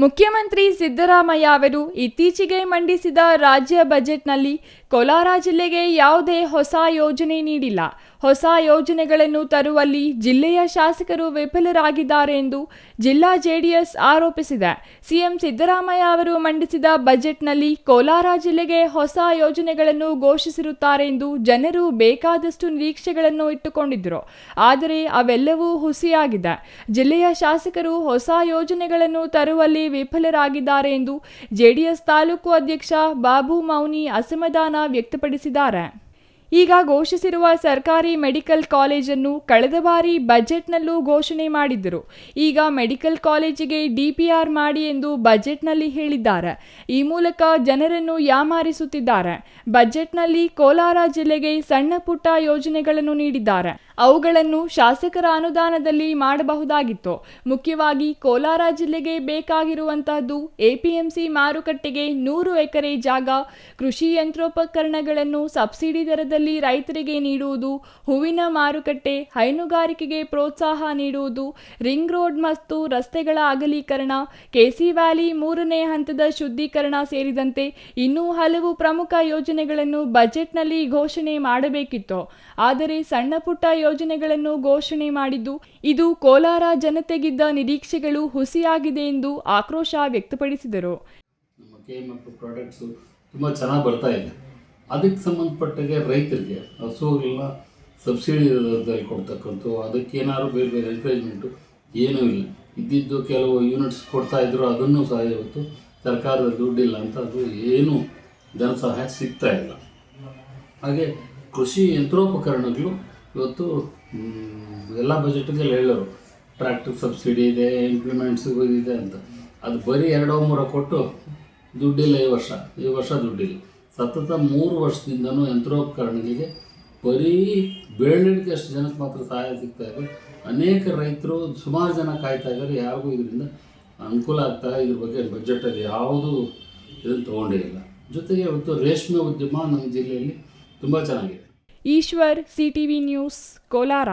ಮುಖ್ಯಮಂತ್ರಿ ಸಿದ್ದರಾಮಯ್ಯ ಅವರು ಇತ್ತೀಚೆಗೆ ಮಂಡಿಸಿದ ರಾಜ್ಯ ಬಜೆಟ್ನಲ್ಲಿ ಕೋಲಾರ ಜಿಲ್ಲೆಗೆ ಯಾವುದೇ ಹೊಸ ಯೋಜನೆ ನೀಡಿಲ್ಲ. ಹೊಸ ಯೋಜನೆಗಳನ್ನು ತರುವಲ್ಲಿ ಜಿಲ್ಲೆಯ ಶಾಸಕರು ವಿಫಲರಾಗಿದ್ದಾರೆ ಎಂದು ಜಿಲ್ಲಾ ಜೆಡಿಎಸ್ ಆರೋಪಿಸಿದೆ. ಸಿಎಂ ಸಿದ್ದರಾಮಯ್ಯ ಅವರು ಮಂಡಿಸಿದ ಬಜೆಟ್ನಲ್ಲಿ ಕೋಲಾರ ಜಿಲ್ಲೆಗೆ ಹೊಸ ಯೋಜನೆಗಳನ್ನು ಘೋಷಿಸಿರುತ್ತಾರೆ ಎಂದು ಜನರು ಬೇಕಾದಷ್ಟು ನಿರೀಕ್ಷೆಗಳನ್ನು ಇಟ್ಟುಕೊಂಡಿದ್ದರು. ಆದರೆ ಅವೆಲ್ಲವೂ ಹುಸಿಯಾಗಿದೆ. ಜಿಲ್ಲೆಯ ಶಾಸಕರು ಹೊಸ ಯೋಜನೆಗಳನ್ನು ತರುವಲ್ಲಿ ವಿಫಲರಾಗಿದ್ದಾರೆ ಎಂದು ಜೆಡಿಎಸ್ ತಾಲೂಕು ಅಧ್ಯಕ್ಷ ಬಾಬು ಮೌನಿ ಅಸಮಾಧಾನ ವ್ಯಕ್ತಪಡಿಸಿದ್ದಾರೆ. ಈಗ ಘೋಷಿಸಿರುವ ಸರ್ಕಾರಿ ಮೆಡಿಕಲ್ ಕಾಲೇಜನ್ನು ಕಳೆದ ಬಾರಿ ಬಜೆಟ್ನಲ್ಲೂ ಘೋಷಣೆ ಮಾಡಿದ್ದರು. ಈಗ ಮೆಡಿಕಲ್ ಕಾಲೇಜಿಗೆ ಡಿಪಿಆರ್ ಮಾಡಿ ಎಂದು ಬಜೆಟ್ನಲ್ಲಿ ಹೇಳಿದ್ದಾರೆ. ಈ ಮೂಲಕ ಜನರನ್ನು ಯಾಮಾರಿಸುತ್ತಿದ್ದಾರೆ. ಬಜೆಟ್ನಲ್ಲಿ ಕೋಲಾರ ಜಿಲ್ಲೆಗೆ ಸಣ್ಣ ಪುಟ್ಟ ಯೋಜನೆಗಳನ್ನು ನೀಡಿದ್ದಾರೆ. ಅವುಗಳನ್ನು ಶಾಸಕರ ಅನುದಾನದಲ್ಲಿ ಮಾಡಬಹುದಾಗಿತ್ತು. ಮುಖ್ಯವಾಗಿ ಕೋಲಾರ ಜಿಲ್ಲೆಗೆ ಬೇಕಾಗಿರುವಂತಹದ್ದು ಎಪಿಎಂಸಿ ಮಾರುಕಟ್ಟೆಗೆ 100 ಎಕರೆ ಜಾಗ, ಕೃಷಿ ಯಂತ್ರೋಪಕರಣಗಳನ್ನು ಸಬ್ಸಿಡಿ ದರದಲ್ಲಿ ರೈತರಿಗೆ ನೀಡುವುದು, ಹೂವಿನ ಮಾರುಕಟ್ಟೆ, ಹೈನುಗಾರಿಕೆಗೆ ಪ್ರೋತ್ಸಾಹ ನೀಡುವುದು, ರಿಂಗ್ ರೋಡ್ ಮತ್ತು ರಸ್ತೆಗಳ ಅಗಲೀಕರಣ, ಕೆಸಿ ವ್ಯಾಲಿ 3ನೇ ಹಂತದ ಶುದ್ಧೀಕರಣ ಸೇರಿದಂತೆ ಇನ್ನೂ ಹಲವು ಪ್ರಮುಖ ಯೋಜನೆಗಳನ್ನು ಬಜೆಟ್ನಲ್ಲಿ ಘೋಷಣೆ ಮಾಡಬೇಕಿತ್ತು. ಆದರೆ ಸಣ್ಣ ಪುಟ್ಟ ಯೋಜನೆಗಳನ್ನು ಘೋಷಣೆ ಮಾಡಿದ್ದು ಇದು ಕೋಲಾರ ಜನತೆಗಿದ್ದ ನಿರೀಕ್ಷೆಗಳು ಹುಸಿಯಾಗಿದೆ ಎಂದು ಆಕ್ರೋಶ ವ್ಯಕ್ತಪಡಿಸಿದರು. ನಮ್ಮ ಕೆಎಂಎಫ್ ಪ್ರಾಡಕ್ಟ್ಸು ತುಂಬ ಚೆನ್ನಾಗಿ ಬರ್ತಾ ಇದೆ. ಅದಕ್ಕೆ ಸಂಬಂಧಪಟ್ಟಾಗೆ ರೈತರಿಗೆ ಹಸುಗಳನ್ನ ಸಬ್ಸಿಡಿ ದರದಲ್ಲಿ ಕೊಡ್ತಕ್ಕಂಥ ಅದಕ್ಕೇನಾದ್ರು ಬೇರೆ ಬೇರೆ ಎನ್ಕರೇಜ್ಮೆಂಟು ಏನೂ ಇಲ್ಲ. ಇದ್ದಿದ್ದು ಕೆಲವು ಯೂನಿಟ್ಸ್ ಕೊಡ್ತಾಯಿದ್ರು, ಅದನ್ನು ಸಹ ಇವತ್ತು ಸರ್ಕಾರದ ದುಡ್ಡಿಲ್ಲ ಅಂತ ಅದು ಏನೂ ಧನ ಸಹಾಯ ಸಿಗ್ತಾ ಇಲ್ಲ. ಹಾಗೆ ಕೃಷಿ ಯಂತ್ರೋಪಕರಣಗಳು ಇವತ್ತು ಎಲ್ಲ ಬಜೆಟ್ಗಳಲ್ಲಿ ಹೇಳೋರು ಟ್ರ್ಯಾಕ್ಟರ್ ಸಬ್ಸಿಡಿ ಇದೆ, ಇಂಪ್ಲಿಮೆಂಟ್ಸಿಗೂ ಇದೆ ಅಂತ. ಅದು ಬರೀ 2-3 ಕೊಟ್ಟು ದುಡ್ಡಿಲ್ಲ ಈ ವರ್ಷ ದುಡ್ಡಿಲ್ಲ. ಸತತ 3 ವರ್ಷದಿಂದನೂ ಯಂತ್ರೋಪಕರಣಗಳಿಗೆ ಬರೀ ಬೇಳೆಣಿಕೆ ಅಷ್ಟು ಜನಕ್ಕೆ ಮಾತ್ರ ಸಹಾಯ ಸಿಗ್ತಾ ಇದೆ. ಅನೇಕ ರೈತರು ಸುಮಾರು ಜನ ಕಾಯ್ತಾ ಇದ್ದಾರೆ. ಯಾರಿಗೂ ಇದರಿಂದ ಅನುಕೂಲ ಆಗ್ತಾ ಇದ್ರ ಬಗ್ಗೆ ಬಜೆಟಲ್ಲಿ ಯಾವುದೂ ಇದನ್ನು ತೊಗೊಂಡಿಲ್ಲ. ಜೊತೆಗೆ ಇವತ್ತು ರೇಷ್ಮೆ ಉದ್ಯಮ ನಮ್ಮ ಜಿಲ್ಲೆಯಲ್ಲಿ ತುಂಬ ಚೆನ್ನಾಗಿದೆ. Eshwar, CTV news, Kolar.